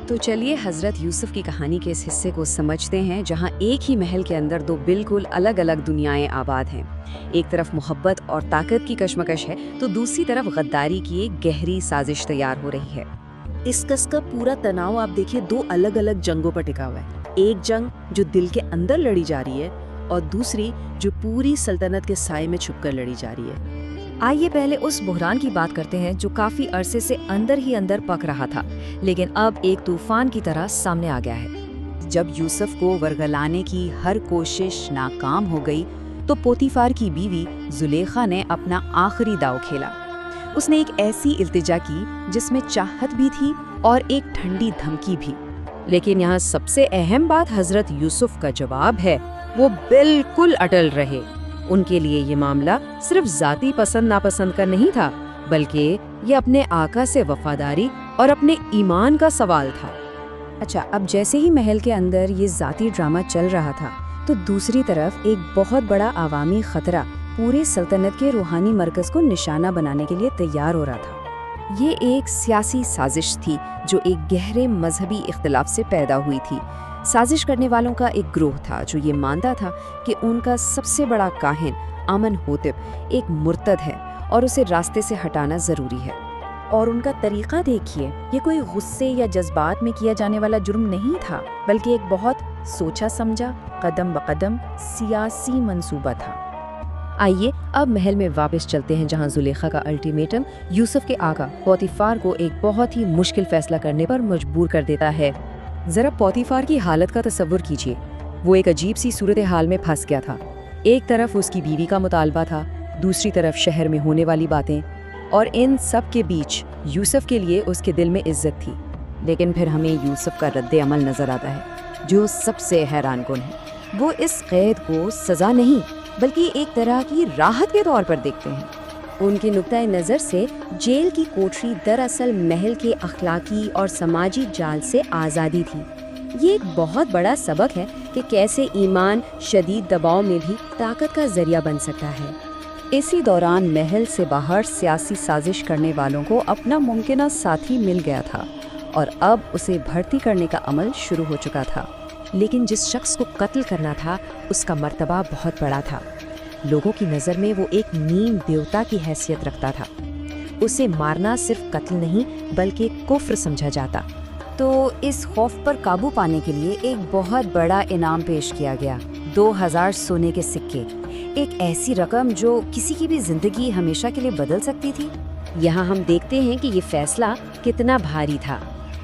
تو چلیے حضرت یوسف کی کہانی کے اس حصے کو سمجھتے ہیں جہاں ایک ہی محل کے اندر دو بالکل الگ الگ دنیائیں آباد ہیں۔ ایک طرف محبت اور طاقت کی کشمکش ہے تو دوسری طرف غداری کی ایک گہری سازش تیار ہو رہی ہے۔ اس قص کا پورا تناؤ آپ دیکھیے دو الگ الگ جنگوں پر ٹکا ہوا ہے۔ ایک جنگ جو دل کے اندر لڑی جا رہی ہے اور دوسری جو پوری سلطنت کے سائے میں چھپ کر لڑی جا رہی ہے۔ آئیے پہلے اس بحران کی بات کرتے ہیں جو کافی عرصے سے اندر ہی اندر پک رہا تھا، لیکن اب ایک طوفان کی طرح سامنے آ گیا ہے۔ جب یوسف کو ورگلانے کی ہر کوشش ناکام ہو گئی تو پوتیفار کی بیوی زلیخا نے اپنا آخری داؤ کھیلا۔ اس نے ایک ایسی التجا کی جس میں چاہت بھی تھی اور ایک ٹھنڈی دھمکی بھی۔ لیکن یہاں سب سے اہم بات حضرت یوسف کا جواب ہے۔ وہ بالکل اٹل رہے۔ ان کے لیے یہ معاملہ صرف ذاتی پسند ناپسند کا نہیں تھا، بلکہ یہ اپنے آقا سے وفاداری اور اپنے ایمان کا سوال تھا۔ اچھا، اب جیسے ہی محل کے اندر یہ ذاتی ڈرامہ چل رہا تھا تو دوسری طرف ایک بہت بڑا عوامی خطرہ پورے سلطنت کے روحانی مرکز کو نشانہ بنانے کے لیے تیار ہو رہا تھا۔ یہ ایک سیاسی سازش تھی جو ایک گہرے مذہبی اختلاف سے پیدا ہوئی تھی۔ سازش کرنے والوں کا ایک گروہ تھا جو یہ مانتا تھا کہ ان کا سب سے بڑا کاہن آمن ہوتب ایک مرتد ہے اور اسے راستے سے ہٹانا ضروری ہے۔ اور ان کا طریقہ دیکھیے، یہ کوئی غصے یا جذبات میں کیا جانے والا جرم نہیں تھا، بلکہ ایک بہت سوچا سمجھا قدم بقدم سیاسی منصوبہ تھا۔ آئیے اب محل میں واپس چلتے ہیں جہاں زلیخا کا الٹیمیٹم یوسف کے آقا پوتیفار کو ایک بہت ہی مشکل فیصلہ کرنے پر مجبور کر دیتا ہے۔ ذرا پوتیفار کی حالت کا تصور کیجیے۔ وہ ایک عجیب سی صورتحال میں پھنس گیا تھا۔ ایک طرف اس کی بیوی کا مطالبہ تھا، دوسری طرف شہر میں ہونے والی باتیں، اور ان سب کے بیچ یوسف کے لیے اس کے دل میں عزت تھی۔ لیکن پھر ہمیں یوسف کا رد عمل نظر آتا ہے جو سب سے حیران کن ہے۔ وہ اس قید کو سزا نہیں بلکہ ایک طرح کی راحت کے طور پر دیکھتے ہیں۔ ان کے نقطۂ نظر سے جیل کی کوٹری دراصل محل کے اخلاقی اور سماجی جال سے آزادی تھی۔ یہ ایک بہت بڑا سبق ہے کہ کیسے ایمان شدید دباؤ میں بھی طاقت کا ذریعہ بن سکتا ہے۔ اسی دوران محل سے باہر سیاسی سازش کرنے والوں کو اپنا ممکنہ ساتھی مل گیا تھا اور اب اسے بھرتی کرنے کا عمل شروع ہو چکا تھا۔ لیکن جس شخص کو قتل کرنا تھا اس کا مرتبہ بہت بڑا تھا۔ لوگوں کی نظر میں وہ ایک نیم دیوتا کی حیثیت رکھتا تھا۔ اسے مارنا صرف قتل نہیں بلکہ کفر سمجھا جاتا۔ تو اس خوف پر قابو پانے کے لیے ایک بہت بڑا انعام پیش کیا گیا، 2000 سونے کے سکے، ایک ایسی رقم جو کسی کی بھی زندگی ہمیشہ کے لیے بدل سکتی تھی۔ یہاں ہم دیکھتے ہیں کہ یہ فیصلہ کتنا بھاری تھا۔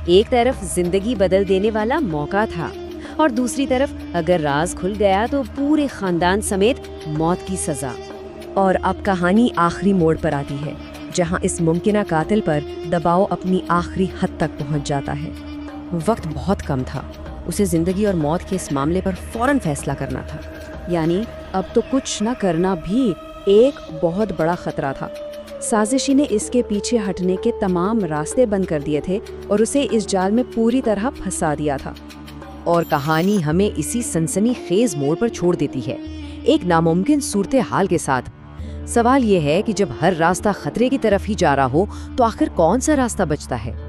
ایک طرف زندگی بدل دینے والا موقع تھا اور دوسری طرف اگر راز کھل گیا تو پورے خاندان سمیت موت کی سزا۔ اور اب کہانی آخری موڑ پر آتی ہے جہاں اس ممکنہ قاتل پر دباؤ اپنی آخری حد تک پہنچ جاتا ہے۔ وقت بہت کم تھا، اسے زندگی اور موت کے اس معاملے پر فوراً فیصلہ کرنا تھا۔ یعنی اب تو کچھ نہ کرنا بھی ایک بہت بڑا خطرہ تھا۔ سازشی نے اس کے پیچھے ہٹنے کے تمام راستے بند کر دیے تھے اور اسے اس جال میں پوری طرح پھنسا دیا تھا۔ اور کہانی ہمیں اسی سنسنی خیز موڑ پر چھوڑ دیتی ہے، ایک ناممکن صورتحال کے ساتھ۔ سوال یہ ہے کہ جب ہر راستہ خطرے کی طرف ہی جا رہا ہو تو آخر کون سا راستہ بچتا ہے؟